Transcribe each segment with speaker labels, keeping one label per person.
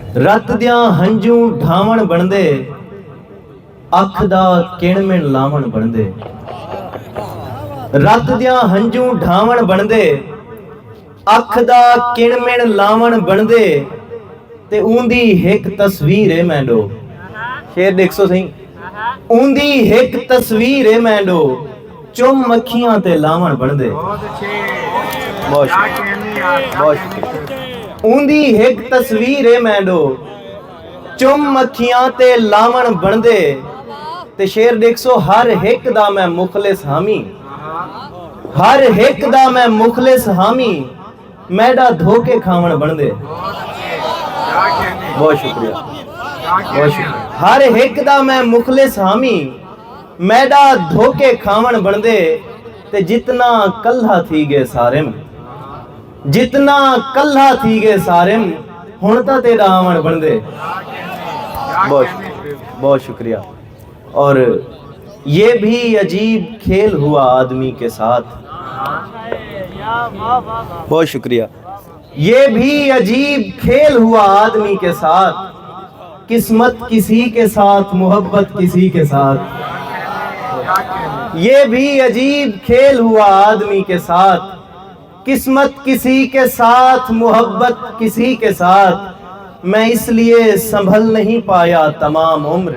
Speaker 1: रत दियां हंजू ढावण बनदे, अख दा किणमिण लावण बनदे। रत दियां हंजू ढावण बनदे, अख दा किणमिण लावण बनदे, ते ऊंदी हिक तस्वीर है मैंडो। शेर देख सो सही। ऊंदी हिक तस्वीर है मैंडो, चुम मक्खियां ते लावण बनदे। बहुत शुक्रिया। ऊंदी हिक तस्वीर है मैंडो, चुम मक्खियां ते लावण बनदे, ते शेर देख सो हर हिक दा मैं मुखलिस हामी, हर हिक दा मैं मुखलिस हामी, मैडा धोके खावण बनदे। बहुत शुक्रिया, बहुत शुक्रिया। हर हिक दा मैं मुखलिस हामी, मैडा धोके खावण बनदे, ते जितना कल्हा थी गए सारिम, जितना कल्हा थी गए सारिम, हुण तां तेरा आवण बनदे। बहुत शुक्रिया। और ये भी अजीब खेल हुआ आदमी के साथ। बहुत शुक्रिया। ये भी अजीब खेल हुआ आदमी के साथ, किस्मत किसी के साथ, मोहब्बत किसी के साथ। ये भी अजीब खेल हुआ आदमी के साथ, किस्मत किसी के साथ, मोहब्बत किसी के साथ। मैं इसलिए संभल नहीं पाया तमाम उम्र,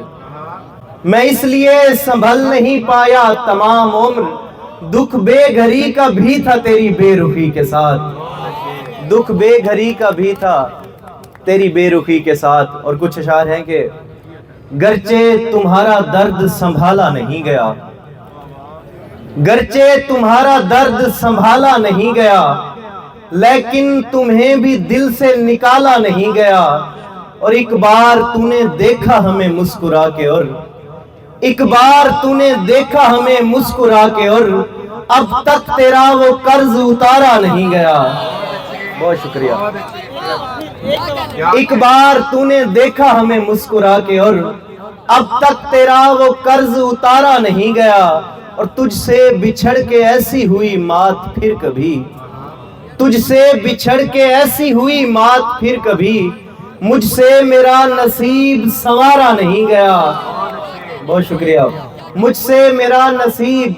Speaker 1: मैं इसलिए संभल नहीं पाया तमाम उम्र, दुख बेघरी का भी था तेरी बेरुखी के साथ, दुख बेघरी का भी था तेरी बेरुखी के साथ। और कुछ अशार हैं कि गरचे तुम्हारा दर्द संभाला नहीं गया, गरचे तुम्हारा दर्द संभाला नहीं गया, लेकिन तुम्हें भी दिल से निकाला नहीं गया। और एक बार तूने देखा हमें मुस्कुरा के, और एक बार तूने देखा हमें मुस्कुरा के, और अब तक तेरा वो कर्ज उतारा नहीं गया। बहुत शुक्रिया। एक बार तूने देखा हमें मुस्कुरा के, और अब तक तेरा वो कर्ज उतारा नहीं गया। और तुझसे बिछड़ के ऐसी हुई मात फिर कभी, तुझसे बिछड़ के ऐसी हुई मात फिर कभी, मुझसे मेरा नसीब संवारा नहीं गया। बहुत शुक्रिया। मुझसे मेरा नसीब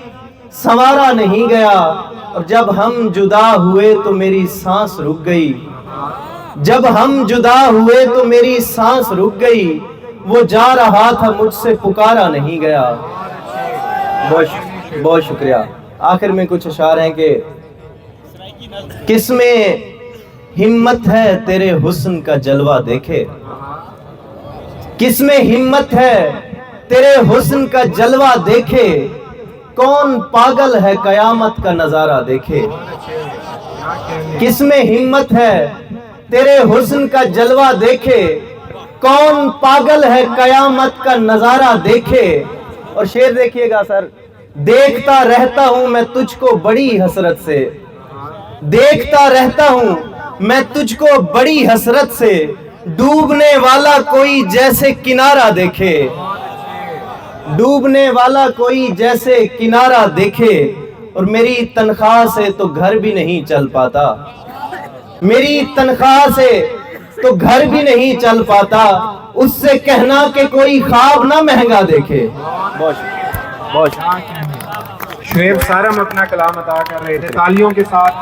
Speaker 1: संवारा नहीं गया। और जब हम जुदा हुए तो मेरी सांस रुक गई, जब हम जुदा हुए तो मेरी सांस रुक गई, वो जा रहा था मुझसे पुकारा नहीं गया। बहुत शुक्रिया। आखिर में कुछ अशार हैं कि किसमें हिम्मत है तेरे हुस्न का जलवा देखे, किसमें हिम्मत है तेरे हुस्न का जलवा देखे, कौन पागल है कयामत का नजारा देखे। किसमें हिम्मत है तेरे हुस्न का जलवा देखे, कौन पागल है कयामत का नजारा देखे। और शेर देखिएगा सर। देखता रहता हूं मैं तुझको बड़ी हसरत से, देखता रहता हूं मैं तुझको बड़ी हसरत से, डूबने वाला कोई जैसे किनारा देखे, डूबने वाला कोई जैसे किनारा देखे। और मेरी तनख्वाह से तो घर भी नहीं चल पाता, मेरी तनख्वाह से तो घर भी नहीं चल पाता, उससे कहना कि कोई ख्वाब ना महंगा देखे। बहुत
Speaker 2: शुएब सारम अपना कलाम अता कर रहे थे तालियों के साथ।